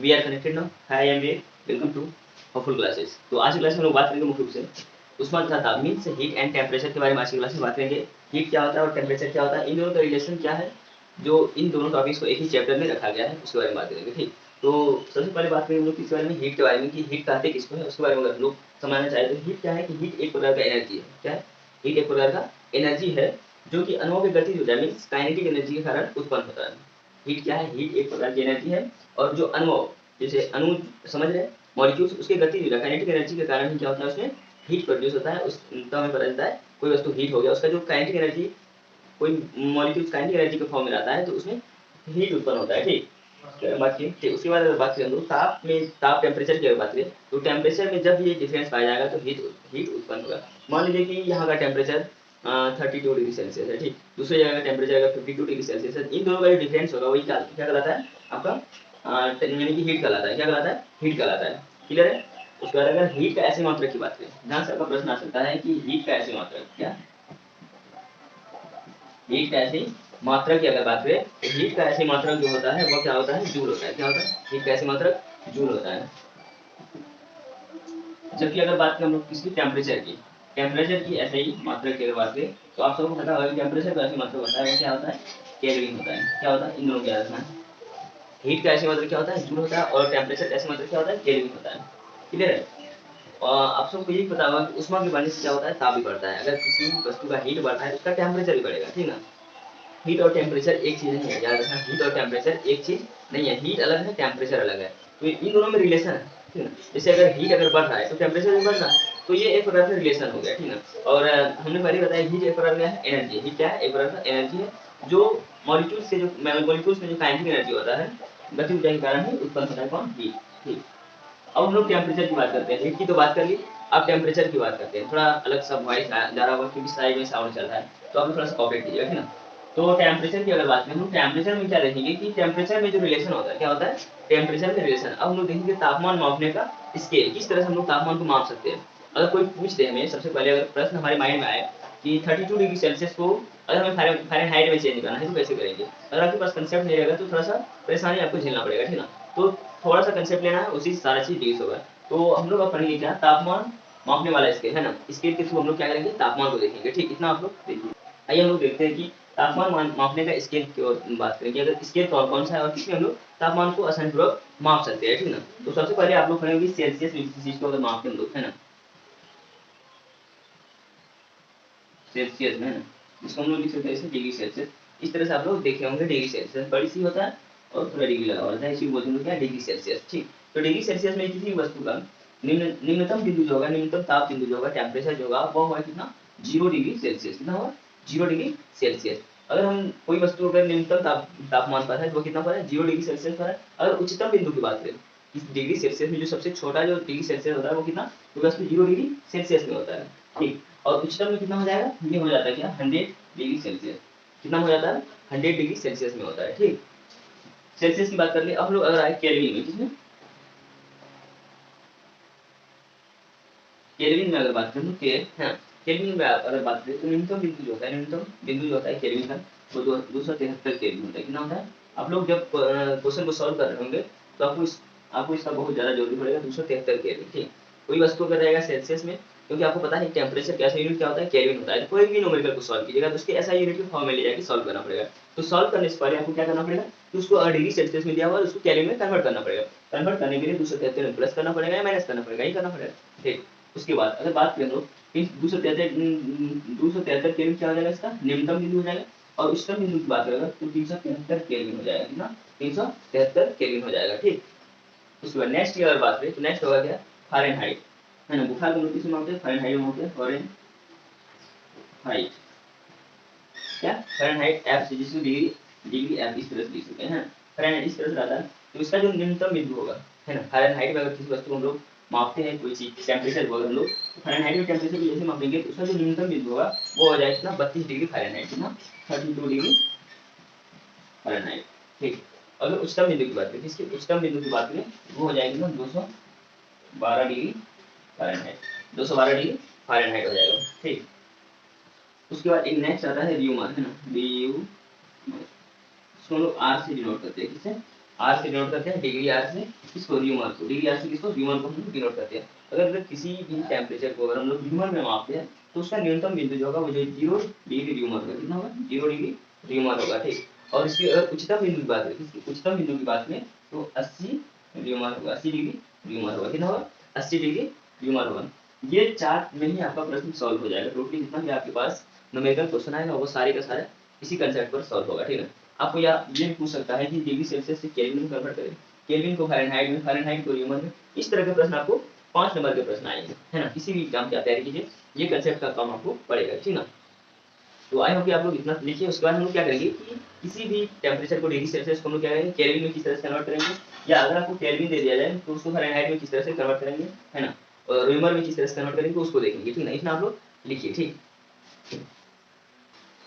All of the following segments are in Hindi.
We are connected now. Hi I am वे, वेलकम टू हॉपफुल क्लासेस। तो आज की क्लास में हम लोग बात करेंगे मुख्य रूप से ऊष्मा तथा ताप मीन्स हीट एंड टेम्परेचर के बारे में आज की क्लास में बात करेंगे। हीट क्या होता है और टेम्परेचर क्या होता है, इन दोनों का रिलेशन क्या है, जो इन दोनों टॉपिक्स को एक ही चैप्टर में रखा गया है उसके बारे में बात करेंगे। ठीक, तो सबसे पहले बात करेंगे हम लोग किसके बारे में, हीट के बारे में, कि हीट कहते किसको है उसके बारे में अगर हम लोग समझना चाहे तो हीट क्या है कि हीट एक प्रकार का एनर्जी है। क्या है? हीट एक प्रकार का एनर्जी है जो कि अणुओं की गति हो जाए मीन्स काइनेटिक एनर्जी के कारण उत्पन्न होता है। हीट क्या है? हीट एक प्रकार की एनर्जी है और जो अणुओं, जैसे अणु समझ रहे हैं, मॉलिक्यूल्स, उसके गति काइनेटिक एनर्जी के कारण ही क्या होता है, उसमें हीट प्रोड्यूस होता है। उसका हमें पता चलता है कोई वस्तु हीट हो गया, उसका जो काइनेटिक एनर्जी, कोई मॉलिक्यूल्स काइनेटिक एनर्जी के फॉर्म में आता है तो उसमें हीट उत्पन्न होता है। ठीक, बात की। ठीक, उसके बाद अगर बात करें हम लोग ताप में, ताप टेम्परेचर की अगर बात करें तो टेम्परेचर में जब ये डिफरेंस पाया जाएगा तो हीट उत्पन्न होगा। मान लीजिए कि यहाँ का टेम्परेचर 32 डिग्री सेल्सियस है। ठीक, दूसरी जगह का टेम्परेचर अगर 52 डिग्री सेल्सियस है, इन दोनों का जो डिफरेंस होगा वही क्या कहलाता है आपका, यानी कि हीट कहलाता है। क्या कहलाता है? हीट कहलाता है। क्लियर है? उसके बाद अगर हीट का ऐसे मात्रक की बात करें, जहाँ से आपका प्रश्न आ सकता है कि हीट का ऐसे मात्रक क्या, हीट का ऐसे मात्रक की अगर बात करें तो हीट का ऐसे मात्रक जो होता है वो क्या होता है, जूल होता है। क्या होता है? हीट का ऐसे मात्रक जूल होता है। जबकि अगर बात करें हम लोग किसकी, टेम्परेचर की, टेम्परेचर की ऐसे ही मात्रक की अगर बात करें तो आप सबको पता होगा कि टेम्परेचर का ऐसे मात्रक होता है वो क्या होता है, केल्विन होता है। क्या होता है? इन दोनों को याद रखना है। हीट का ऐसे मात्रक क्या होता है, जूल होता है, और टेम्परेचर का ऐसे मात्रक क्या होता है, केल्विन होता है। क्लियर है? आप सबको ये पता होगा कि ऊष्मा के बढ़ने से क्या होता है, ताप भी बढ़ता है। अगर किसी वस्तु का हीट बढ़ता है उसका टेम्परेचर भी बढ़ेगा। ठीक ना? हीट और टेम्परेचर एक चीज नहीं है, याद रखना। हीट और टेम्परेचर एक चीज नहीं है, हीट अलग है, टेम्परेचर अलग है। तो इन दोनों में रिलेशन है। ठीक है? जैसे अगर हीट अगर बढ़ रहा है तो टेम्परेचर भी बढ़ रहा है, तो ये एक प्रकार का रिलेशन हो गया। ठीक है? और हमने पहले बताया हीट एक प्रकार का है एनर्जी। हीट क्या है? एक प्रकार का एनर्जी है जो मॉलिक्यूल्स से, जो मॉलिक्यूल्स में जो काइनेटिक एनर्जी होता है, गति ऊर्जा के कारण ही उत्पन्न होता है। कौन? हीट। ठीक, अब हम लोग टेम्परेचर की बात करते हैं। हीट की तो बात कर ली, अब टेम्परेचर की बात करते हैं। थोड़ा अलग सा वॉइस जा रहा होगा क्योंकि साइड में साउंड चल रहा है, तो आप लोग थोड़ा सा कॉपरेट कीजिएगा। ठीक ना? तो टेम्परेचर की अगर बात करें, हम टेम्परेचर में क्या देखेंगे कि टेम्परेचर में जो रिलेशन होता है, क्या होता है, टेम्परेचर में रिलेशन। अब हम लोग देखेंगे तापमान मापने का स्केल, किस तरह से हम लोग तापमान को माप सकते हैं। अगर कोई पूछ दे हमें, सबसे पहले अगर प्रश्न हमारे माइंड में आए कि 32 डिग्री सेल्सियस को अगर हमें फ़ारेनहाइट में चेंज करना है तो कैसे करेंगे, अगर आपके पास कंसेप्ट नहीं रहेगा तो थोड़ा सा परेशानी आपको झेलना पड़ेगा। ठीक ना? तो थोड़ा सा कंसेप्ट लेना है, उसी से सारा चीज डिग्री होगा। तो हम लोग अब पढ़ेंगे क्या, तापमान मापने वाला स्केल है ना, स्केल के थ्रू हम लोग क्या करेंगे, तापमान को देखेंगे। ठीक, इतना आप लोग देखिए। आइए हम लोग देखते हैं कि तापमान मापने का स्केल की ओर बात करेंगे, अगर स्केल कौन कौन सा है और किसमें हम लोग तापमान को आसानीपूर्वक माप सकते हैं। ठीक ना? तो सबसे पहले आप लोग पढ़ेंगे सेल्सियस चीज को अगर मापते हैं हम लोग, है ना, सेल्सियस में, है ना, जिसको हम लोग लिख सकते हैं डिग्री सेल्सियस। इस तरह से आप लोग देखे होंगे, डिग्री सेल्सियस बड़ी सी होता है और पूरा डिग्री लगा होता है, इसी को बोलते हैं क्या, डिग्री सेल्सियस। ठीक, तो डिग्री सेल्सियस में किसी वस्तु का निम्नतम बिंदु जो होगा, निम्नतम ताप बिंदु जो होगा, टेम्परेचर जो होगा वो होगा कितना, 0 डिग्री सेल्सियस। कितना होगा? 0 डिग्री सेल्सियस। अगर हम कोई वस्तु अगर निम्नतम तापमान पर है तो वो कितना पर है, 0 डिग्री सेल्सियस पर है। अगर उच्चतम बिंदु की बात करें, इस डिग्री सेल्सियस में जो सबसे छोटा जो डिग्री सेल्सियस होता है वो कितना, तो वस्तु 0 डिग्री सेल्सियस में होता है। ठीक, और उच्चतम में कितना हो जाएगा, ये हो जाता है क्या, 100 डिग्री सेल्सियस। कितना हो जाता है, 100 डिग्री सेल्सियस में होता है। ठीक, सेल्सियस की बात कर ली। अब हम लोग अगर आए केल्विन में, किसमें, केल्विन में अगर बात करें तो हाँ, केल्विन में अगर बात करें तो न्यूनतम बिंदु जो होता है, न्यूनतम बिंदु जो होता है केल्विन का, वो 273 केल्विन होता है। कितना होता है? आप लोग जब क्वेश्चन को सॉल्व कर रहे होंगे तो आपको इसका बहुत ज़्यादा जरूरी पड़ेगा, 273 केल्विन। ठीक, कोई वस्तु अगर रहेगा सेल्सियस में, क्योंकि आपको पता है टेम्परेचर कैसा यूनिट क्या होता है, केल्विन होता है। तो कोई भी न्यूमेरिकल को सॉल्व कीजिएगा तो उसके ऐसा यूनिट के फॉर्म में ले जाके सॉल्व करना पड़ेगा। तो सॉल्व करने से पहले आपको क्या करना पड़ेगा कि उसको डिग्री सेल्सियस में दिया हुआ है, उसको केल्विन में कन्वर्ट करना पड़ेगा। कन्वर्ट करने के लिए 273 में प्लस करना पड़ेगा या माइनस करना पड़ेगा, यही करना पड़ेगा। ठीक, उसके बाद अगर बात करें तो 273 केल्विन क्या हो जाएगा, इसका निम्नतम बिंदु हो जाएगा। और उच्चतम बिंदु की बात करेगा तो 373 केल्विन हो जाएगा। कितना? 373 केल्विन हो जाएगा। ठीक, उसके बाद नेक्स्ट की अगर बात करें तो नेक्स्ट होगा क्या, फ़ारेनहाइट, है ना, बुखार को किस में मापते हैं, फ़ारेनहाइट में मापते हैं। फ़ारेनहाइट क्या, फ़ारेनहाइट एफ से, जिसको डिग्री डिग्री एफ इस तरह से लिख सकते हैं। फ़ारेनहाइट इस तरह से आता है, तो इसका जो न्यूनतम बिंदु होगा, है ना, फ़ारेनहाइट में अगर किसी वस्तु को हम लोग मापते हैं, कोई चीज टेम्परेचर को अगर हम लोग फ़ारेनहाइट में टेम्परेचर को जैसे मापेंगे तो उसका जो न्यूनतम बिंदु होगा वो हो जाएगा कितना, 32 डिग्री फ़ारेनहाइट। कितना? 32 डिग्री फ़ारेनहाइट। ठीक, अगर उच्चतम बिंदु की बात करें, इसके उच्चतम बिंदु की बात करें वो हो जाएगी ना 212 डिग्री फ़ारेनहाइट, 212 डिग्री फ़ारेनहाइट हो जाएगा। ठीक, उसके बाद एक नेक्स्ट आता है र्यूमर, है ना, र्यूमर, इसको हम लोग आर से डिनोट करते हैं, किससे, आर से डिनोट करते हैं, डिग्री आर से किसको, र्यूमर को, डिग्री आर से किसको, र्यूमर को हम डिनोट करते हैं। अगर किसी भी टेम्परेचर को अगर हम लोग र्यूमर में मापते हैं तो उसका न्यूनतम बिंदु जो होगा वो 0 डिग्री र्यूमर होगा, कितना होगा, 0 डिग्री र्यूमर होगा, ठीक। और इसकी अगर उच्चतम बिंदु की बात करें, इसकी उच्चतम बिंदु की बात करें तो 80 र्यूमर होगा, 80 डिग्री र्यूमर होगा, कितना होगा, 80 डिग्री र्यूमर होगा। ये चार्ट में ही आपका प्रश्न सॉल्व हो जाएगा। टोटली जितना भी आपके पास न्यूमेरिकल क्वेश्चन आएगा वो सारे का सारा इसी कंसेप्ट पर सॉल्व होगा, ठीक है। आपको ये पूछ सकता है कि डिग्री सेल्सियस से केल्विन में कन्वर्ट करें, केल्विन को फ़ारेनहाइट में, फ़ारेनहाइट को र्यूमर में। इस तरह के प्रश्न आपको 5 नंबर के प्रश्न आएंगे, है ना। किसी भी एग्जाम की आप तैयारी कीजिए, ये कंसेप्ट का काम आपको पड़ेगा, ठीक ना। तो आई होप कि आप लोग इतना लिखिए। उसके बाद हम लोग क्या करेंगे कि किसी भी टेम्परेचर को डिग्री सेल्सियस को हम लोग क्या करेंगे, केल्विन में किस तरह से कन्वर्ट करेंगे, या अगर आपको केल्विन दे दिया जाए तो उसको फ़ारेनहाइट में किस तरह से कन्वर्ट करेंगे, है ना, और र्यूमर में किस तरह से कन्वर्ट करेंगे उसको देखेंगे, ठीक ना। इतना आप लोग लिखिए, ठीक।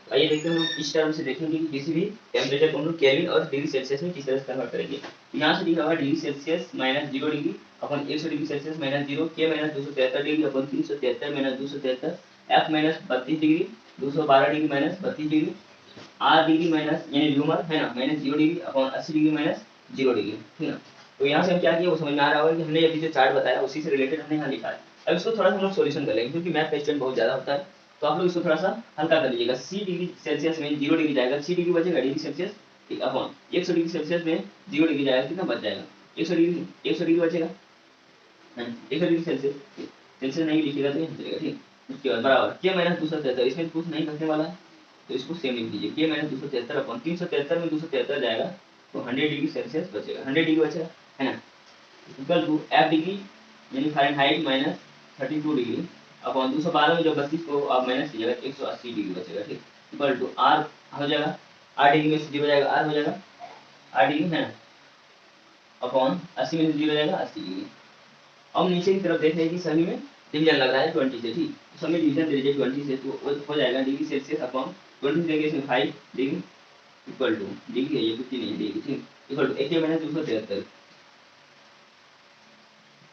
आइए देखते हैं हम लोग इस टर्म से देखेंगे कि किसी भी टेम्परेचर को हम लोग केल्विन और डिग्री सेल्सियस में किस तरह से कन्वर्ट करेंगे। यहाँ से लिखा हुआ degree Celsius minus 0 degree upon 100 degree Celsius minus 0, K minus 273 degree upon 373 minus 273, F minus 32 degree 212 degree minus 32 degree, R degree minus यानी र्यूमर है ना minus 0 degree upon 80 degree minus 0 degree, ठीक ना। तो यहाँ से हम क्या किए वो समझ में आ रहा होगा कि हमने अभी जो चार्ट बताया उसी से रिलेटेड हमने यहाँ लिखा है। अब इसको थोड़ा सा हम लोग सोल्यूशन कर लेंगे क्योंकि मैथ का स्टूडेंट बहुत ज़्यादा होता है, तो आप लोग इसको थोड़ा सा हल्का कर लीजिएगा। सी डिग्री सेल्सियस में 0 डिग्री जाएगा, सी डिग्री बचेगा डिग्री सेल्सियस, ठीक। अपॉन 100 डिग्री सेल्सियस में 0 डिग्री जाएगा, कितना बच जाएगा, 100 डिग्री बचेगा, 100 डिग्री सेल्सियस, सेल्सियस नहीं लिखिएगा तो यहाँ चलेगा, ठीक। उसके बाद बराबर के माइनस 273, इसमें कुछ नहीं करने वाला है तो इसको सेम लिख दीजिए, के माइनस 273 अपॉन 373 में 273 जाएगा तो 100 डिग्री सेल्सियस बचेगा, 100 डिग्री बचेगा, है ना। इक्वल टू एफ डिग्री यानी फ़ारेनहाइट माइनस 32 डिग्री अपॉन 212 में जो 32 को आप माइनस कीजिएगा 180 डिग्री बचेगा, ठीक। इक्वल टू आर हो जाएगा, आर डिग्री में से 0 जाएगा, आर हो जाएगा आर डिग्री, है ना, अपॉन 80 में से 0 जाएगा 80 डिग्री। अब नीचे की तरफ देख रहे हैं कि सभी में डिवीजन लग रहा है 20 से, ठीक। सभी में डिवीजन दे दीजिए 20 से तो हो जाएगा डिग्री सेल्सियस अपॉन 20 देंगे इसमें 5 डिग्री इक्वल टू डिग्री है ये कुछ नहीं है डिग्री, ठीक। इक्वल टू 1 माइनस 273,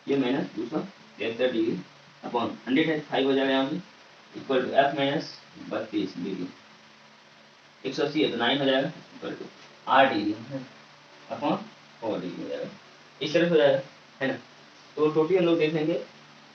ये माइनस 273 डिग्री अपॉन 100 है 5 हो जाएगा यहाँ पे equal to F minus 32 degree 180 है तो 9 हो जाएगा equal to 8 degree upon 4 degree हो जाएगा, इस तरह से हो जाएगा, है ना। तो टोटली हम लोग देखेंगे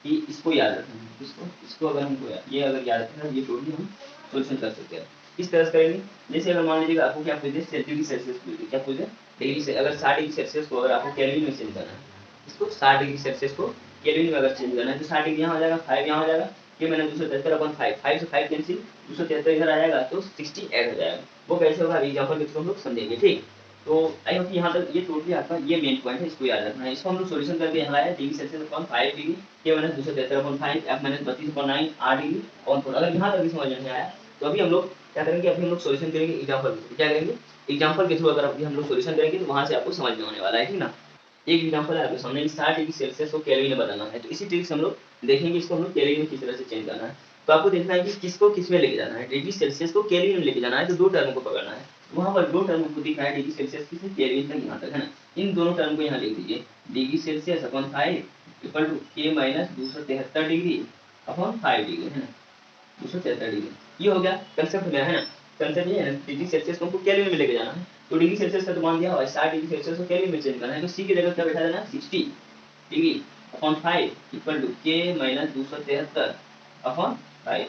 कि इसको याद रखना, इसको अगर हमको ये अगर याद रखना ये टोटली हम सोल्यूशन कर सकते हैं। किस तरह से करेंगे, जैसे अगर मान लीजिएगा आपको क्या पूछे डिग्री सेल्सियस पूछे, क्या पूछे डिग्री से, अगर 60 डिग्री सेल्सियस को अगर आपको केल्विन में चेंज करना है, इसको 60 डिग्री सेल्सियस को केल्विन में अगर चेंज करना है तो 60 डिग्री यहाँ हो जाएगा, 5 यहाँ हो जाएगा, ये मैंने 273 अपॉन 5, 5 से 5 कैंसिल, 273 इधर आ जाएगा तो 60 ऐड हो जाएगा। वो कैसे होगा अभी एग्जाम्पल के थ्रू हम लोग समझेंगे, ठीक। तो आई होप यहाँ तक ये टोटली आपका ये मेन पॉइंट है, इसको याद रखना है। इसको हम लोग सोल्यूशन करके यहाँ आया डिग्री सेल्सियस अपॉन 5 डिग्री के minus 273 upon 5 F minus 32 upon 9 8 degree on 4। अगर यहाँ तक भी समझ में आया तो अभी हम लोग क्या करेंगे, अभी हम लोग सोल्यूशन करेंगे एग्जाम्पल के थ्रू। क्या करेंगे, एग्जाम्पल के थ्रू अगर अभी हम लोग सोल्यूशन करेंगे तो वहाँ से आपको समझ में होने वाला है, ठीक ना। एक एग्जाम्पल है आपके सामने 60 डिग्री सेल्सियस को केल्विन में बदलना है, तो इसी ट्रिक से हम लोग देखेंगे इसको हम लोग केल्विन में किस तरह से चेंज करना है। तो आपको देखना है कि किसको किस में लेके जाना है, डिग्री सेल्सियस को केल्विन में लेके जाना है तो दो टर्म को पकड़ना है। वहाँ पर दो टर्म को दिख रहा है डिग्री सेल्सियस की से केल्विन तक यहाँ तक, है ना। इन दोनों टर्म को यहाँ लिख दीजिए, degree Celsius upon 5 equal to K minus 273 degree upon 5 degree, है ना, 273 डिग्री। ये हो गया कंसेप्ट मेरा, है ना। कंसेप्ट ये है ना, डिग्री सेल्सियस को हमको केल्विन में लेके जाना है तो डिग्री सेल्सियस का तो मान दिया और 60 डिग्री सेल्सियस को केल्विन में चेंज करना है तो सी की जगह क्या बैठा देना 60 degree upon 5 equal to K minus 273 upon 5।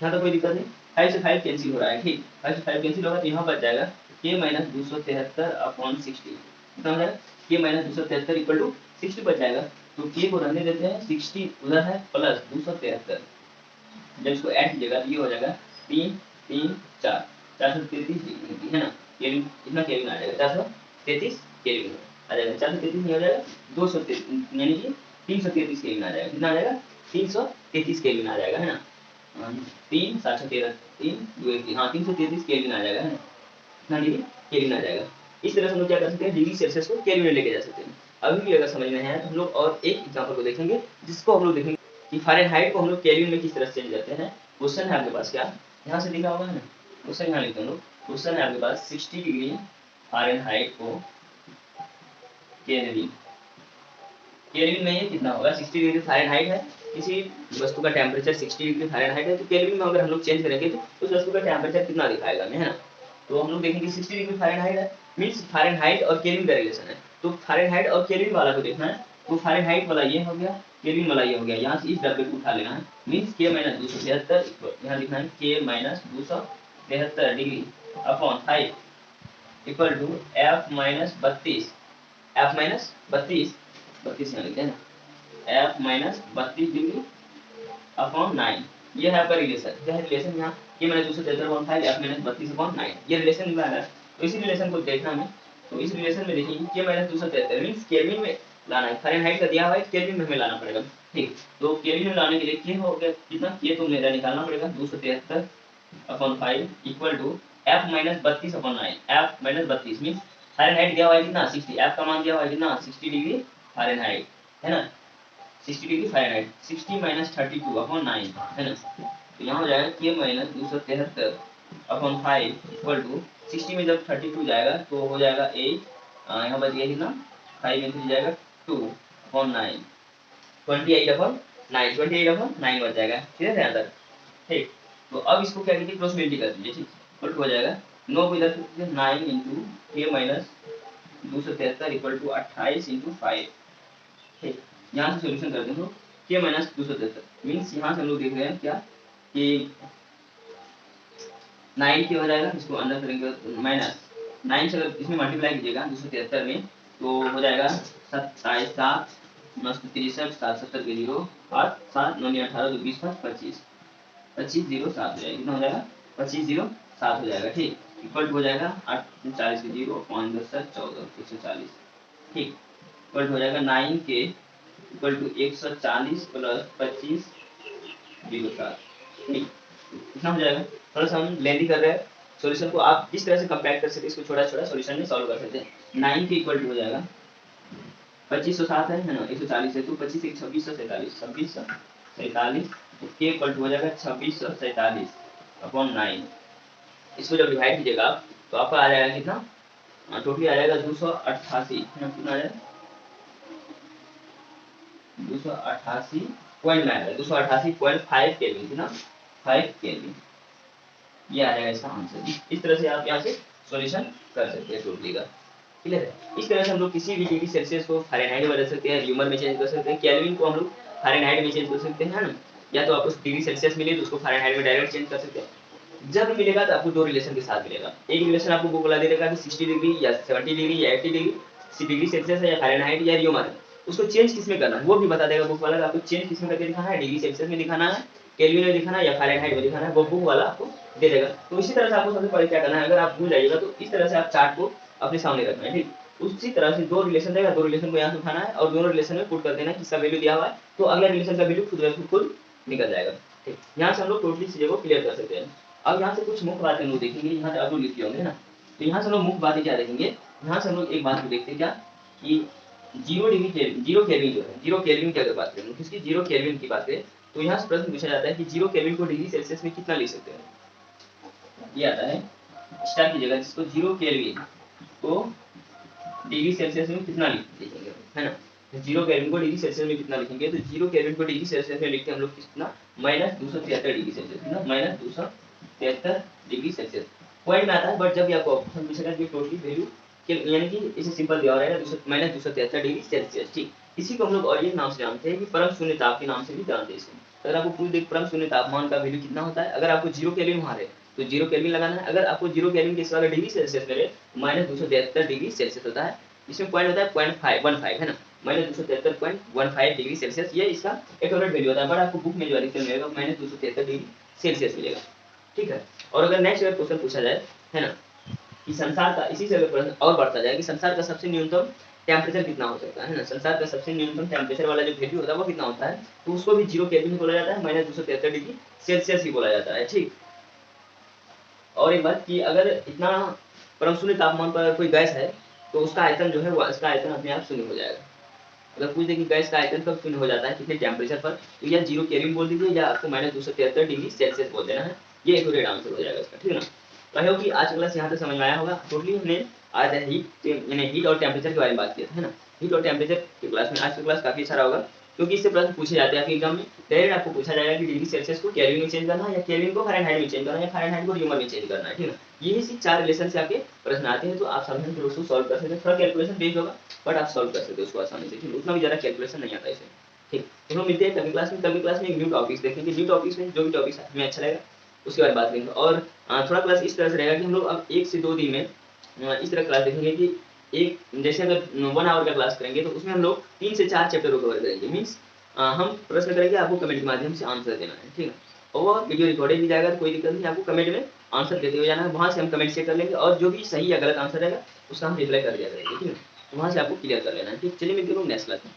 यहाँ तो कोई दिक्कत नहीं, 5 से 5 कैंसिल हो रहा है, ठीक। 5 से 5 कैंसिल होगा तो यहाँ बच जाएगा के माइनस 273 अपॉन 60, कितना हो जाएगा के माइनस 273 इक्वल टू 60 बच जाएगा। तो के को रहने देते हैं, 60 उधर है प्लस 273, जब इसको ऐड कीजिएगा तो ये हो जाएगा 3 3 4 433 डिग्री, है ना। केल्विन कितना केल्विन आ जाएगा 433 केल्विन आ जाएगा, 433 नहीं हो जाएगा 233 यानी कि 333 केल्विन आ जाएगा, कितना आ जाएगा 333 केल्विन आ जाएगा, है ना। 3 713 3 2 1 हाँ 333 केल्विन आ जाएगा, है ना, कितना डिग्री केल्विन आ जाएगा। इस तरह से हम लोग क्या कर सकते हैं, डिग्री सेल्सियस को केल्विन में लेके जा सकते हैं। अभी भी अगर समझ में है तो हम लोग और एक एग्जांपल को देखेंगे जिसको हम लोग देखेंगे कि फ़ारेनहाइट को हम लोग केल्विन में किस तरह से चेंज करते हैं। क्वेश्चन है आपके पास, क्या यहाँ से लिखा होगा, है ना, क्वेश्चन यहाँ लिखते हैं लोग। क्वेश्चन है आपके पास 60 डिग्री फ़ारेनहाइट को केल्विन, केल्विन में ये कितना होगा 60 डिग्री फ़ारेनहाइट है, किसी वस्तु का टेम्परेचर 60 डिग्री फ़ारेनहाइट है तो केल्विन में अगर हम लोग चेंज करेंगे तो उस वस्तु का टेम्परेचर कितना दिखाएगा हमें, है ना। तो हम लोग देखेंगे 60 डिग्री फ़ारेनहाइट है, मीन्स फ़ारेनहाइट और केल्विन का रिलेशन है। तो फ़ारेनहाइट और केल्विन वाला को देखना है, तो फ़ारेनहाइट वाला ये हो गया, केल्विन वाला ये हो गया। यहाँ से इस डब्बे को उठा लेना है, मीन्स K माइनस 273, यहाँ लिखना है K minus 273 degree upon 5 equal to F minus 32, F minus 32, 32 यहाँ लिखते हैं ना, F माइनस 32 डिग्री अपॉन 9। ये है आपका रिलेशन, क्या है रिलेशन यहाँ K माइनस 273/5 F माइनस 32/9, ये रिलेशन निकला है। तो इसी रिलेशन को देखना हमें, तो इस रिलेशन में देखिए K माइनस 273 मीन्स केल्विन में लाना है, फ़ारेनहाइट का दिया हुआ है, केल्विन में हमें लाना पड़ेगा। ठीक, तो केल्विन में लाने के लिए K हो गया कितना, K तो मेरा निकालना पड़ेगा 273/5 equal to F minus 32/9, F minus 32 means Fahrenheit दिया हुआ है कितना 60, F का मान दिया हुआ है कितना 60 डिग्री फ़ारेनहाइट है ना, 60 डिग्री फ़ारेनहाइट, 60 माइनस 32/9 है ना। तो यहाँ हो जाएगा K माइनस 273/5 इक्वल टू 60 में जब 32 जाएगा तो हो जाएगा 8, यहाँ बच गया कितना 5 में 3 जाएगा 2/9, 28/9, 28/9 बच जाएगा, ठीक है यहाँ तक। ठीक, तो अब इसको क्या कीजिए क्रॉस मल्टीप्लाई कर दीजिए, ठीक, उल्ट हो जाएगा 9 को इधर 9 into K minus 273 equal to 28 into 5। ठीक, यहाँ से सोल्यूशन करते हैं तो K माइनस 273 मीन्स यहाँ से हम लोग देख रहे हैं क्या कि 9 के हो जाएगा, इसको अंदर करेंगे माइनस 9 से अगर इसमें मल्टीप्लाई कीजिएगा 273 में तो हो जाएगा 27 7 9 63 7 70 के 0 8 7 9 18 2 20 25 25 0 7 हो जाएगा, कितना हो जाएगा 25 0 7 हो जाएगा। ठीक, इक्वल हो जाएगा 8 40 के 0 5 10 14 140। ठीक, इक्वल हो जाएगा 9 के इक्वल टू 140 प्लस 25 07। ठीक, इतना हो जाएगा। थोड़ा सा हम लेंदी कर रहे हैं सॉल्यूशन को, आप इस तरह से कंपैक्ट कर सकते हैं, इसको छोटा छोटा सॉल्यूशन में सॉल्व कर सकते हैं। 9 के इक्वल टू हो जाएगा 2507 है ना, 140 है तो 25 एक 2647, 2647 के इक्वल टू हो जाएगा 2647 अपॉन 9। इसको जब डिवाइड कीजिएगा आप तो आपका आ जाएगा कितना, टोटली आ जाएगा 288 है ना, कितना आ जाएगा 288.5 केल्विन थी ना, 5 केल्विन, ये आ जाएगा इसका आंसर। इस तरह से आप यहाँ से सॉल्यूशन कर सकते हैं टोटली का, क्लियर है। इस तरह से हम लोग किसी भी डिग्री सेल्सियस को फ़ारेनहाइट में बदल सकते हैं, ह्यूमर में चेंज कर सकते हैं, केल्विन को हम लोग फ़ारेनहाइट में चेंज कर सकते हैं, है ना, या तो आपको डिग्री सेल्सियस मिले तो उसको फ़ारेनहाइट में डायरेक्ट चेंज कर सकते हैं। जब भी मिलेगा तो आपको दो रिलेशन के साथ मिलेगा, एक रिलेशन आपको वो बता देगा कि 60 डिग्री या 70 डिग्री या 80 डिग्री सेल्सियस है या फ़ारेनहाइट या ह्यूमर है, उसको चेंज किस में करना है वो भी बता देगा बुक वाला, आपको चेंज किस में करके दिखाना है, डिग्री सेल्सियस में दिखाना है, केल्विन में दिखाना है या फ़ारेनहाइट में दिखाना है, वो बुक वाला आपको दे देगा। तो इसी तरह से आपको सबसे पहले क्या करना है, अगर आप भूल जाइएगा तो इस तरह से आप चार्ट को अपने सामने रखना है। ठीक, उसी तरह से दो रिलेशन देगा, दो रिलेशन को यहाँ से उठाना है और दोनों रिलेशन में पुट कर देना है, किसका वैल्यू दिया हुआ है तो अगला रिलेशन का वैल्यू खुद निकल जाएगा। ठीक, यहाँ से हम लोग टोटली चीज़ों को क्लियर कर सकते हैं। अब यहाँ से कुछ मुख्य बातें हम लोग देखेंगे, यहाँ से आप लोग लिखते होंगे ना, तो यहाँ से हम लोग मुख्य बातें क्या देखेंगे, यहाँ से हम लोग एक बात को देखते हैं क्या कि जीरो केल्विन जो है, जीरो केल्विन की अगर बात करें, किसकी जीरो केल्विन की बात करें तो यहाँ से प्रश्न पूछा जाता है कि जीरो केल्विन को डिग्री सेल्सियस में कितना लिख सकते हैं। ये आता है स्टार्ट कीजिएगा, जिसको जीरो केल्विन को डिग्री सेल्सियस में कितना लिखेंगे, है ना, जीरो केल्विन को डिग्री सेल्सियस में कितना लिखेंगे, तो जीरो केल्विन को डिग्री सेल्सियस में लिखते हैं हम लोग कितना माइनस 273 डिग्री सेल्सियस, कितना माइनस 273 डिग्री सेल्सियस पॉइंट में आता है। बट जब भी आपको ऑप्शन पूछेगा कि टोटली वैल्यू यानी कि इसे सिंपल दिया हुआ रहेगा माइनस 273 डिग्री सेल्सियस। ठीक, इसी को हम लोग और एक नाम से जानते हैं कि परम शून्य ताप के नाम से भी जानते हैं इसको। अगर आपको पूछ दे परम शून्य तापमान का वैल्यू कितना होता है, अगर आपको जीरो केल्विन वहाँ है तो जीरो केल्विन लगाना है, अगर आपको जीरो केल्विन के सिवा डिग्री सेल्सियस मिले माइनस 273 डिग्री सेल्सियस होता है, इसमें पॉइंट होता है 0.515 है ना, माइनस 273.15 डिग्री सेल्सियस, ये इसका एक्यूरेट वैल्यू होता है। बट आपको बुक में जो अधिकतर मिलेगा माइनस 273 डिग्री सेल्सियस मिलेगा। ठीक है, और अगर नेक्स्ट अगर क्वेश्चन पूछा जाए है ना कि संसार का, इसी से अगर प्रश्न और बढ़ता जाए कि संसार का सबसे न्यूनतम टेम्परेचर कितना हो सकता है ना, संसार का सबसे न्यूनतम टेम्परेचर वाला जो वैल्यू होता है वो कितना होता है, तो उसको भी जीरो केल्विन बोला जाता है, माइनस 273 डिग्री सेल्सियस ही बोला जाता है। ठीक, और एक बात कि अगर इतना परम शून्य तापमान पर कोई गैस है तो उसका आयतन जो है वो इसका आयतन अपने आप शून्य हो जाएगा। अगर पूछ दे कि गैस का आयतन कब शून्य हो जाता है कितने टेम्परेचर पर, तो या जीरो केल्विन बोल दीजिए या आपको माइनस 273 डिग्री सेल्सियस बोल देना है, ये एक्यूरेट आंसर हो जाएगा इसका। ठीक है ना, तो आई होप कि आज क्लास यहाँ तक समझ में आया होगा। टोटली हमने आज हीट और टेम्परेचर के बारे में बात किया था, है ना, हीट और टेम्परेचर की क्लास में आज की क्लास काफी अच्छा रहा होगा, क्योंकि इससे प्रश्न पूछे जाते हैं आपके एग्जाम में। डायरेक्ट आपको पूछा जाएगा कि डिग्री सेल्सियस को केल्विन में चेंज करना है या केल्विन को फ़ारेनहाइट में चेंज करना है या फ़ारेनहाइट को ह्यूमर में चेंज करना है। ठीक है, यही सी 4 रिलेशन से आपके प्रश्न आते हैं, तो आप सावधानी पूर्वक उसको सॉल्व कर सकते हैं। थोड़ा कैलकुलेशन बेस्ड होगा बट आप सॉल्व कर सकते हो उसको आसानी से, ठीक है, उतना भी ज़्यादा कैलकुलेशन नहीं आता इसे, ठीक। तो हम मिलते हैं कल की क्लास में। कल की क्लास में एक न्यू टॉपिक्स देखेंगे, न्यू टॉपिक्स में जो भी टॉपिक्स हमें अच्छा लगेगा उसके बारे में बात करेंगे। और थोड़ा क्लास इस तरह से रहेगा कि हम लोग अब 1 से 2 दिन में इस तरह क्लास देखेंगे कि एक जैसे अगर 1 आवर का क्लास करेंगे तो उसमें हम लोग 3 से 4 चैप्टर को कवर करेंगे। मीन्स हम प्रश्न करेंगे, आपको कमेंट के माध्यम से आंसर देना है, ठीक है। और वो वीडियो रिकॉर्डेड भी जाएगा, तो कोई दिक्कत नहीं, आपको कमेंट में आंसर देते हुए जाना है, वहाँ से हम कमेंट चेक कर लेंगे और जो भी सही या गलत आंसर रहेगा उसका हम रिप्लाई कर दिया करेंगे, ठीक है। तो वहाँ से आपको क्लियर कर लेना है, ठीक। चलिए मिलते हैं नेक्स्ट क्लास में।